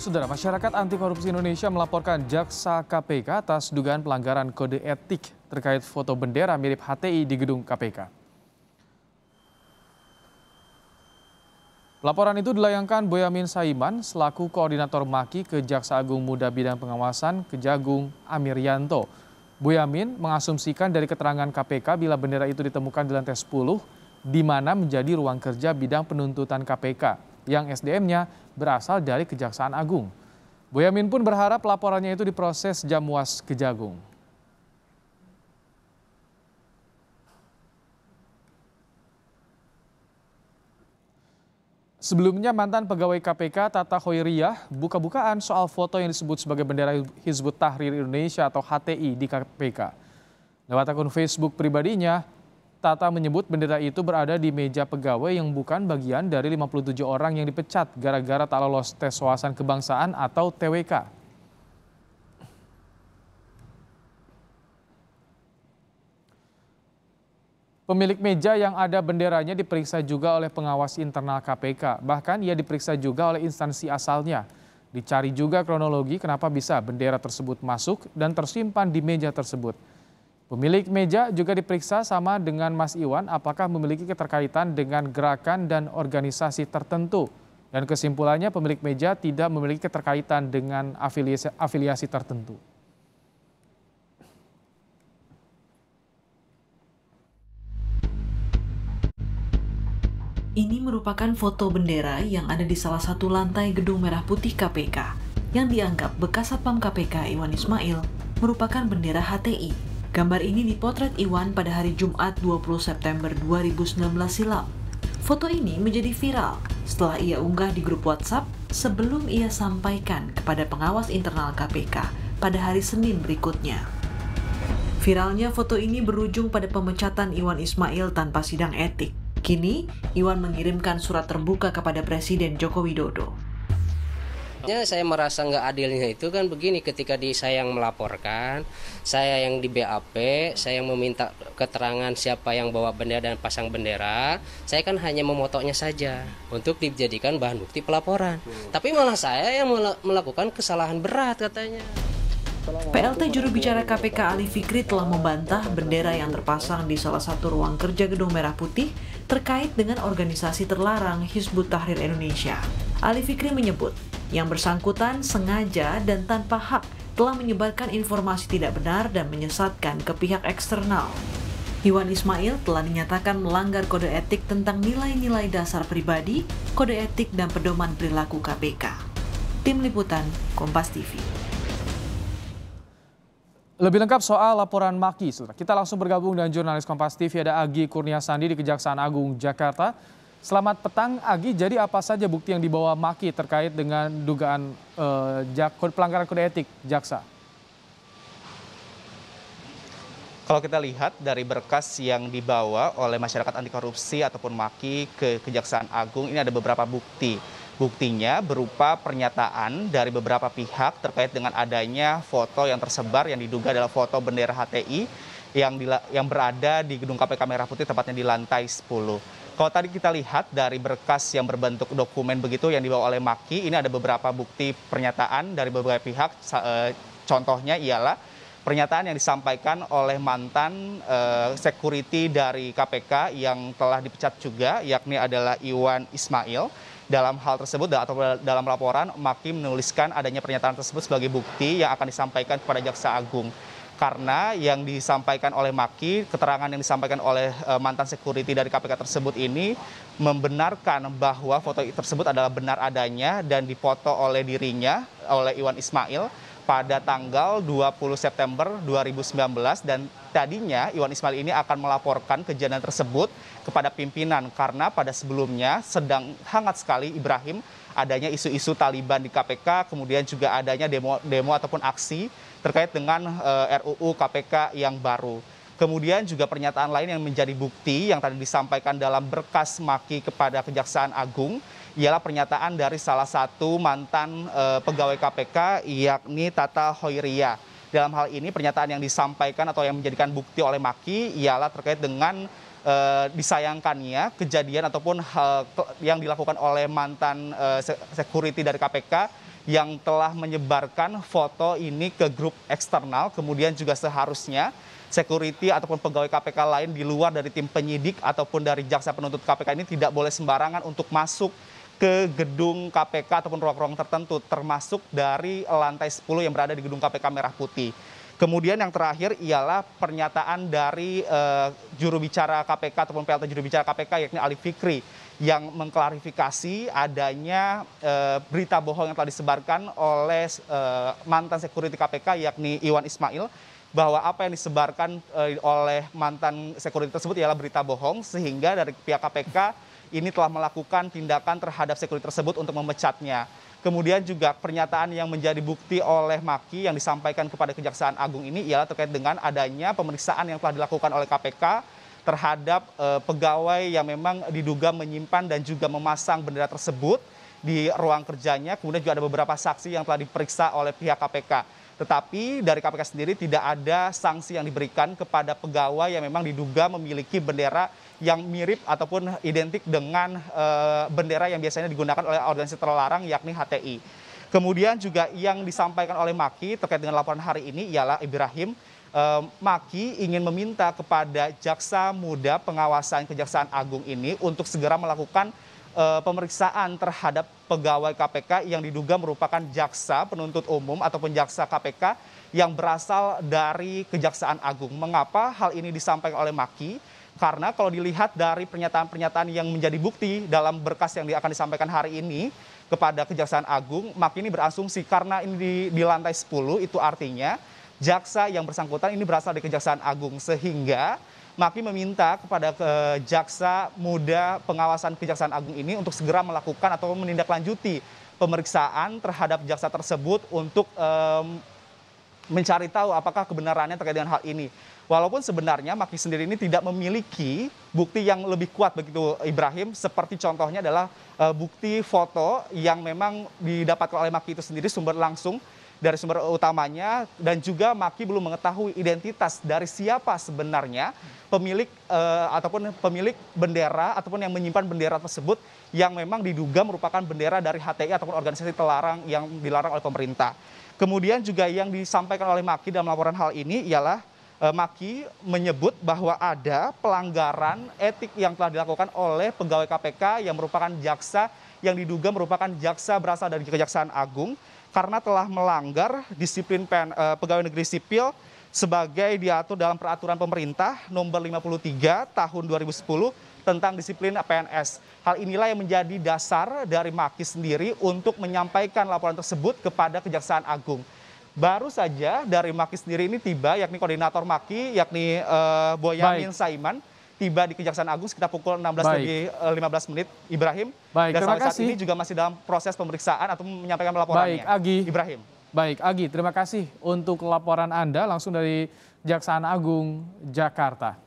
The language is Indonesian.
Saudara, masyarakat anti korupsi Indonesia melaporkan jaksa KPK atas dugaan pelanggaran kode etik terkait foto bendera mirip HTI di gedung KPK. Laporan itu dilayangkan Boyamin Saiman selaku koordinator MAKI ke Jaksa Agung Muda Bidang Pengawasan Kejagung Amiryanto. Boyamin mengasumsikan dari keterangan KPK bila bendera itu ditemukan di lantai 10, di mana menjadi ruang kerja bidang penuntutan KPK yang SDM-nya berasal dari Kejaksaan Agung. Boyamin pun berharap laporannya itu diproses Jamwas Kejagung. Sebelumnya mantan pegawai KPK Tata Hoiriyah buka-bukaan soal foto yang disebut sebagai bendera Hizbut Tahrir Indonesia atau HTI di KPK. Lewat akun Facebook pribadinya, Tata menyebut bendera itu berada di meja pegawai yang bukan bagian dari 57 orang yang dipecat gara-gara tak lolos tes wawasan kebangsaan atau TWK. Pemilik meja yang ada benderanya diperiksa juga oleh pengawas internal KPK. Bahkan ia diperiksa juga oleh instansi asalnya. Dicari juga kronologi kenapa bisa bendera tersebut masuk dan tersimpan di meja tersebut. Pemilik meja juga diperiksa sama dengan Mas Iwan apakah memiliki keterkaitan dengan gerakan dan organisasi tertentu. Dan kesimpulannya pemilik meja tidak memiliki keterkaitan dengan afiliasi tertentu. Ini merupakan foto bendera yang ada di salah satu lantai Gedung Merah Putih KPK yang dianggap bekas Satpam KPK Iwan Ismail merupakan bendera HTI. Gambar ini dipotret Iwan pada hari Jumat 20 September 2019 silam. Foto ini menjadi viral setelah ia unggah di grup WhatsApp sebelum ia sampaikan kepada pengawas internal KPK pada hari Senin berikutnya. Viralnya foto ini berujung pada pemecatan Iwan Ismail tanpa sidang etik. Kini, Iwan mengirimkan surat terbuka kepada Presiden Joko Widodo. Saya merasa nggak adilnya itu kan begini, ketika saya yang melaporkan, saya yang di BAP, saya yang meminta keterangan siapa yang bawa bendera dan pasang bendera, saya kan hanya memotoknya saja untuk dijadikan bahan bukti pelaporan. Tapi malah saya yang melakukan kesalahan berat katanya. PLT juru bicara KPK Ali Fikri telah membantah bendera yang terpasang di salah satu ruang kerja Gedung Merah Putih terkait dengan organisasi terlarang Hizbut Tahrir Indonesia. Ali Fikri menyebut yang bersangkutan sengaja dan tanpa hak telah menyebarkan informasi tidak benar dan menyesatkan ke pihak eksternal. Iwan Ismail telah dinyatakan melanggar kode etik tentang nilai-nilai dasar pribadi, kode etik dan pedoman perilaku KPK. Tim Liputan, Kompas TV. Lebih lengkap soal laporan MAKI, kita langsung bergabung dengan jurnalis Kompas TV ada Agi Kurniasandi di Kejaksaan Agung Jakarta. Selamat petang Agi, jadi apa saja bukti yang dibawa MAKI terkait dengan dugaan pelanggaran kode etik jaksa? Kalau kita lihat dari berkas yang dibawa oleh masyarakat anti korupsi ataupun MAKI ke Kejaksaan Agung, ini ada beberapa bukti. Buktinya berupa pernyataan dari beberapa pihak terkait dengan adanya foto yang tersebar yang diduga adalah foto bendera HTI yang berada di Gedung KPK Merah Putih, tepatnya di lantai 10. Kalau tadi kita lihat dari berkas yang berbentuk dokumen begitu yang dibawa oleh MAKI, ini ada beberapa bukti pernyataan dari beberapa pihak. Contohnya ialah pernyataan yang disampaikan oleh mantan security dari KPK yang telah dipecat juga, yakni adalah Iwan Ismail. Dalam hal tersebut atau dalam laporan, MAKI menuliskan adanya pernyataan tersebut sebagai bukti yang akan disampaikan kepada Jaksa Agung. Karena yang disampaikan oleh MAKI, keterangan yang disampaikan oleh mantan security dari KPK tersebut ini membenarkan bahwa foto tersebut adalah benar adanya dan dipoto oleh dirinya, oleh Iwan Ismail, pada tanggal 20 September 2019 dan tadinya Iwan Ismail ini akan melaporkan kejadian tersebut kepada pimpinan karena pada sebelumnya sedang hangat sekali Ibrahim adanya isu-isu Taliban di KPK, kemudian juga adanya demo ataupun aksi terkait dengan RUU KPK yang baru. Kemudian juga pernyataan lain yang menjadi bukti yang tadi disampaikan dalam berkas MAKI kepada Kejaksaan Agung ialah pernyataan dari salah satu mantan pegawai KPK yakni Tata Hoiriyah. Dalam hal ini pernyataan yang disampaikan atau yang menjadikan bukti oleh MAKI ialah terkait dengan disayangkannya kejadian ataupun hal yang dilakukan oleh mantan security dari KPK yang telah menyebarkan foto ini ke grup eksternal. Kemudian juga seharusnya security ataupun pegawai KPK lain di luar dari tim penyidik ataupun dari jaksa penuntut KPK ini tidak boleh sembarangan untuk masuk ke gedung KPK ataupun ruang-ruang tertentu, termasuk dari lantai 10 yang berada di gedung KPK Merah Putih. Kemudian yang terakhir ialah pernyataan dari juru bicara KPK ataupun PLT juru bicara KPK yakni Ali Fikri yang mengklarifikasi adanya berita bohong yang telah disebarkan oleh mantan security KPK yakni Iwan Ismail, bahwa apa yang disebarkan oleh mantan security tersebut ialah berita bohong, sehingga dari pihak KPK ini telah melakukan tindakan terhadap security tersebut untuk memecatnya. Kemudian juga pernyataan yang menjadi bukti oleh Maki yang disampaikan kepada Kejaksaan Agung ini ialah terkait dengan adanya pemeriksaan yang telah dilakukan oleh KPK terhadap pegawai yang memang diduga menyimpan dan juga memasang bendera tersebut di ruang kerjanya. Kemudian juga ada beberapa saksi yang telah diperiksa oleh pihak KPK. Tetapi dari KPK sendiri tidak ada sanksi yang diberikan kepada pegawai yang memang diduga memiliki bendera yang mirip ataupun identik dengan bendera yang biasanya digunakan oleh organisasi terlarang yakni HTI. Kemudian juga yang disampaikan oleh Maki terkait dengan laporan hari ini ialah Ibrahim, Maki ingin meminta kepada Jaksa Muda Pengawasan Kejaksaan Agung ini untuk segera melakukan pemeriksaan terhadap pegawai KPK yang diduga merupakan jaksa penuntut umum ataupun jaksa KPK yang berasal dari Kejaksaan Agung. Mengapa hal ini disampaikan oleh Maki? Karena kalau dilihat dari pernyataan-pernyataan yang menjadi bukti dalam berkas yang akan disampaikan hari ini kepada Kejaksaan Agung, Maki ini berasumsi karena ini di lantai 10, itu artinya jaksa yang bersangkutan ini berasal dari Kejaksaan Agung, sehingga Maki meminta kepada Jaksa Muda Pengawasan Kejaksaan Agung ini untuk segera melakukan atau menindaklanjuti pemeriksaan terhadap jaksa tersebut untuk mencari tahu apakah kebenarannya terkait dengan hal ini. Walaupun sebenarnya Maki sendiri ini tidak memiliki bukti yang lebih kuat begitu Ibrahim, seperti contohnya adalah bukti foto yang memang didapatkan oleh Maki itu sendiri sumber langsung dari sumber utamanya, dan juga Maki belum mengetahui identitas dari siapa sebenarnya pemilik ataupun pemilik bendera ataupun yang menyimpan bendera tersebut yang memang diduga merupakan bendera dari HTI ataupun organisasi terlarang yang dilarang oleh pemerintah. Kemudian juga yang disampaikan oleh Maki dalam laporan hal ini ialah Maki menyebut bahwa ada pelanggaran etik yang telah dilakukan oleh pegawai KPK yang merupakan jaksa yang diduga merupakan jaksa berasal dari Kejaksaan Agung, karena telah melanggar disiplin pegawai negeri sipil sebagai diatur dalam peraturan pemerintah nomor 53 tahun 2010 tentang disiplin PNS. Hal inilah yang menjadi dasar dari Maki sendiri untuk menyampaikan laporan tersebut kepada Kejaksaan Agung. Baru saja dari Maki sendiri ini tiba, yakni koordinator Maki, yakni Boyamin Saiman, tiba di Kejaksaan Agung sekitar pukul 16:15 Ibrahim. Baik, dan terima sampai saat kasih. ini juga masih dalam proses pemeriksaan atau menyampaikan laporannya. Baik, Agi. Ibrahim. Baik, Agi, terima kasih untuk laporan Anda langsung dari Kejaksaan Agung Jakarta.